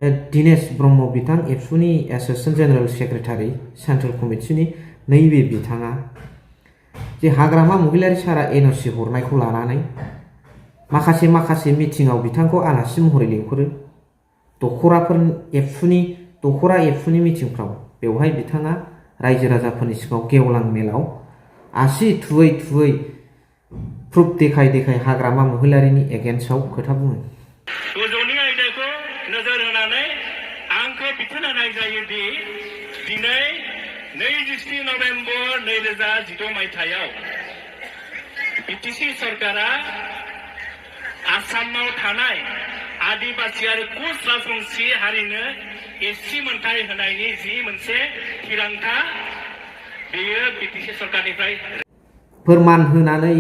दिनेश ब्रह्म बिथां एबसुनि association general secretary central कमिटिनि नैबे बिथाङा जे हाग्रामा महिलारि सारा एनअसि हरनायखौ लानानै माखासे मिटिंआव बिथांखौ आलासि महरै लिंहरो दखरा एबसुनि मिटिंफ्राव बेवहाय बिथाङा रायजो राजाफोरनि सिगाङाव गेवलां मेलाव आसि थुयै प्रुफ देखाय हाग्रामा महिलारिनि एगेन्स्टआव खोथा बुङो। गोजौनि आयदाखौ नोजोर होनानै आंखौ बिथोन होनाय जायोदि दिनै 27 नभेम्बर 2016 मायथाइयाव बिटिसि सरकारा आसामाव थानाय आदिबासि आरो कच राजबंसि हारिनो एससि मोनथाय होनायनि जि मोनसे थिरांथा बेयो बिटिसि सरकारनिफ्राय फोरमान होनानै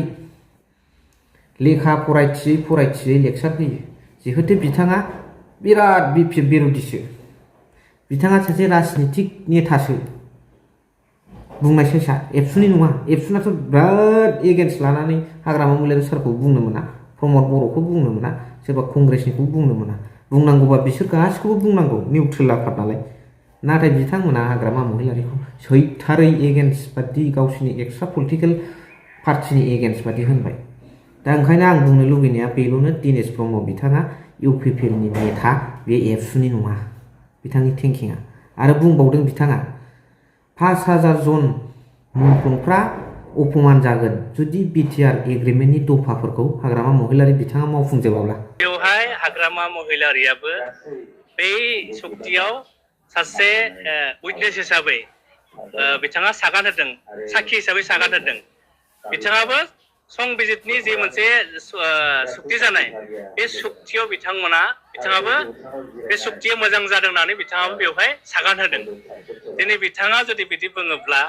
लेखा फरायथियै लेक्सार होयो। जिहेतु बिथाङा बिराद बिरोधिसो, बिथाङा सासे राजनितिक नेतासो, बुंनाय सायसा एबसुनि नङा। एबसुनाथ' बिराद एगेन्स्ट लानानै हाग्रामा महिलारि सारखौ बुंनो मोना, प्रमद बर'खौ बुंनो मोना, सोरबा कंग्रेसनिखौ बुंनो मोना। बुंनांगौबा बिसोर गासिखौबो बुंनांगौ, निउट्रेल आफाद नालाय। नाथाय बिथांमोना हाग्रामा महिलारिखौ सैथारै एगेन्स्ट बादि गावसिनि एक्सट्रा पलिटिकेल पार्टिनि एगेन्स्ट बादि होनबाय। दा ओंखायनो आं बुंनो लुगैनाया बेल'नो, दिनेश ब्रह्म बिथाङा इउपिपिएलनि नेता, बे एबसुनि नङा बिथांनि थिंकिंआ। आरो बुंबावदों बिथाङा 5,000 जन मुंख्लंफ्रा अपमान जागोन जुदि बिटिआर एग्रिमेन्टनि दफाफोरखौ हाग्रामा महिलारि बिथाङा मावफुंजोबाब्ला। बेवहाय हाग्रामा महिलारियाबो बै सुक्तियाव सासे उइटनेस हिसाबै बिथाङा सागान होदों, साखि हिसाबै सागान होदों। बिथाङाबो संबिजितनि जे मोनसे सुक्ति जानाय बे सुक्तियाव बिथाङाबो बे सुक्तिया मोजां जादों होननानै बिथाङाबो बेवहाय सागान होदों। दिनै बिथाङा जुदि बिदि बुङोब्ला,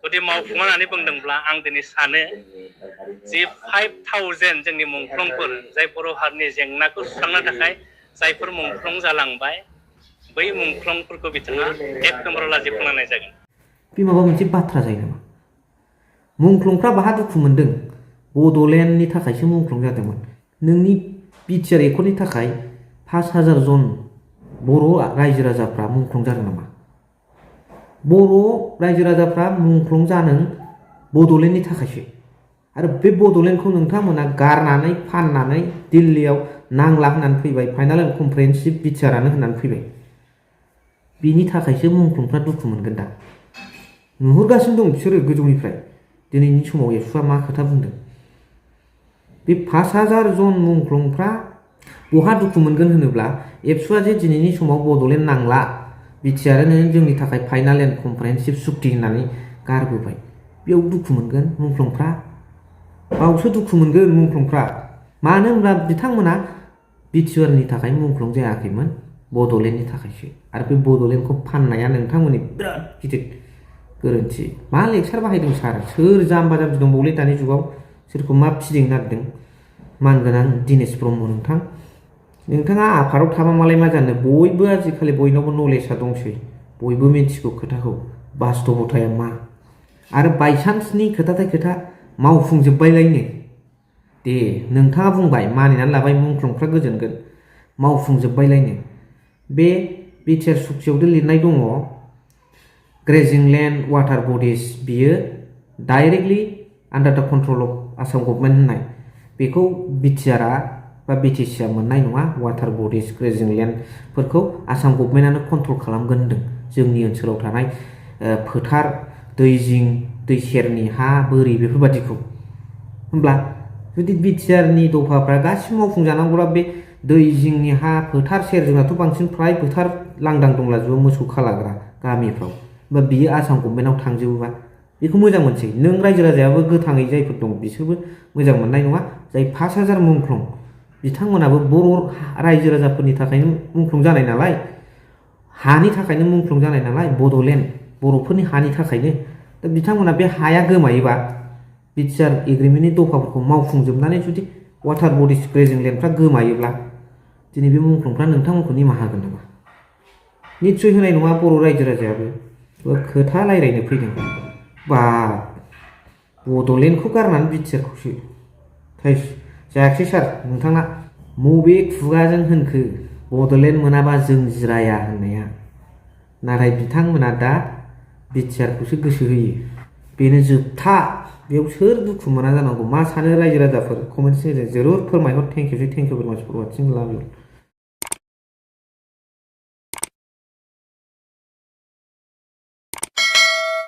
जुदि मावफुङा होननानै बुंदोंब्ला, आं दिनै सानो जे 5,000 जोंनि मुंख्लंफोर जाय बर' हारिनि जेंनाखौ सुस्रांनो थाखाय जायफोर मुंख्लं जालांबाय, बै मुंख्लंफोरखौ बिथाङा एक नम्बराव लाजि फोनांनाय जागोन। बे माबा मोनसे बाथ्रा जायो नामा? मुंख्लंफ्रा बाहा दुखु मोनदों? बड'लेण्डनि थाखायसो मुंख्लं जादोंमोन। नोंनि बिटिआर एकर्डनि थाखाय 5,000 जन बर' रायजो राजाफ्रा मुंख्लं जादों नामा? बर' रायजो राजाफ्रा मुंख्लं जादों बड'लेण्डनि थाखायसो। आरो बे बड'लेण्डखौ नोंथांमोना गारनानै फाननानै दिल्लीयाव नांला होननानै फैबाय, फाइनाल एन्ड कम्प्रिहेन्सिभ बिटिआरआनो होननानै फैबाय। बिनि थाखायसो मुंख्लंफ्रा दुखु मोनगोन दा। नुहुरगासिनो दं बिसोरो गोजौनिफ्राय। दिनैनि समाव एबसुआ मा खोथा बुंदों? बे 5,000 जन मुंख्लंफ्रा बहा दुखु मोनगोन होनोब्ला, एबसुआ जे दिनैनि समाव बड'लेण्ड नांला, बिटिआरआनो जोंनि थाखाय फाइनाल एन्ड कम्प्रिहेन्सिभ सुक्ति होननानै गारबोबाय, बेयाव दुखु मोनगोन मुंख्लंफ्रा। बावसो दुखु मोनगोन मुंख्लंफ्रा। मानो होनब्ला बिथांमोना बिटिआरनि थाखाय मुंख्लं जायाखैमोन, बड'लेण्डनि थाखायसो। आरो बे बड'लेण्डखौ फाननाया नोंथांमोननि बिराद गिदिर गोरोन्थि। मा लेक्सार बाहायदों सार? सोर जाम्बा जाम्बि दंबावलै दानि जुगाव? सोरखौ मा फिदिंनो नागिरदों? मानगोनां दिनेश ब्रह्म नोंथाङा आफादाव थाबा मालाय मा जानो? बयबो आजिखालि बयनावबो नलेजआ दंसै, बयबो मिथिगौ खोथाखौ, बास्तबताया मा। आरो बायसान्सनि खोथाथाय खोथा मावफुंजोब्बायलायनो। दे नोंथाङा बुंबाय, मानिनानै लाबाय, मुंख्लंफ्रा गोजोनगोन, मावफुंजोब्बायलायनो। बे बिटिआर सुक्तियावदो लिरनाय दङ, ग्रेजिं लेन्ड वाटार बडिज, बियो डाइरेक्टलि आन्डार द कन्ट्रल अफ आसाम गभर्नमेन्ट होननाय। बेखौ बिटिआरआ बा बिटिसिआ मोननाय नङा। वाटार बडिज, ग्रेजिं लेन्डफोरखौ आसाम गभर्नमेन्टआनो कन्ट्रल खालामगोन होनदों। जोंनि ओनसोलाव थानाय फोथार, दै जिं, दै सेरनि हा, बोरि बेफोरबादिखौ। होमब्ला जुदि बिटिआरनि दफाफ्रा गासिबो मावफुंजानांगौब्ला, बे दै जिंनि हा, फोथार सेर, जोंनाथ' बांसिन फ्राय फोथार लांदां दंलाजोबो मोसौ खालाग्रा गामिफ्राव, बा बियो आसाम गभर्नमेन्टआव थांजोबोबा बेखौ मोजां मोनसै। नों रायजो राजायाबो गोथाङै जायफोर दं बिसोरबो मोजां मोननाय नङा। जाय 5,000 मुंख्लं, बिथांमोनाबो बर' रायजो राजाफोरनि थाखायनो मुंख्लं जानाय नालाय, हानि थाखायनो मुंख्लं जानाय नालाय, बड'लेण्ड बर'फोरनि हानि थाखायनो। दा बिथांमोना बे हाया गोमायोबा, बिटिआर एग्रिमेन्टनि दफाफोरखौ मावफुंजोबनानै जुदि वाटार बडिज, ग्रेजिं लेन्डफ्रा गोमायोब्ला, दिनै बे मुंख्लंफ्रा नोंथांमोनखौ निमाहा होगोन नामा? निस्सय होनाय नङा। बर' रायजो राजायाबो खोथा रायलायनो फैदों। बा बड'लेण्डखौ गारनानै बिटिआरखौसो जायाखिसै सार, नोंथाङा बबे खुगाजों होनखो? बड'लेण्ड मोनाबा जों जिराया होननाया, नाथाय बिथांमोना दा बिटिआरखौसो गोसो होयो। बेनो जोबथा। बेयाव सोर दुखु मोना जानांगौ? मा सानो रायजो राजाफोर? कमेन्ट सेक्सनाव जरुर फोरमायहर। थेंक इउ भेरि माच फर वाचिं। लाभ इउ।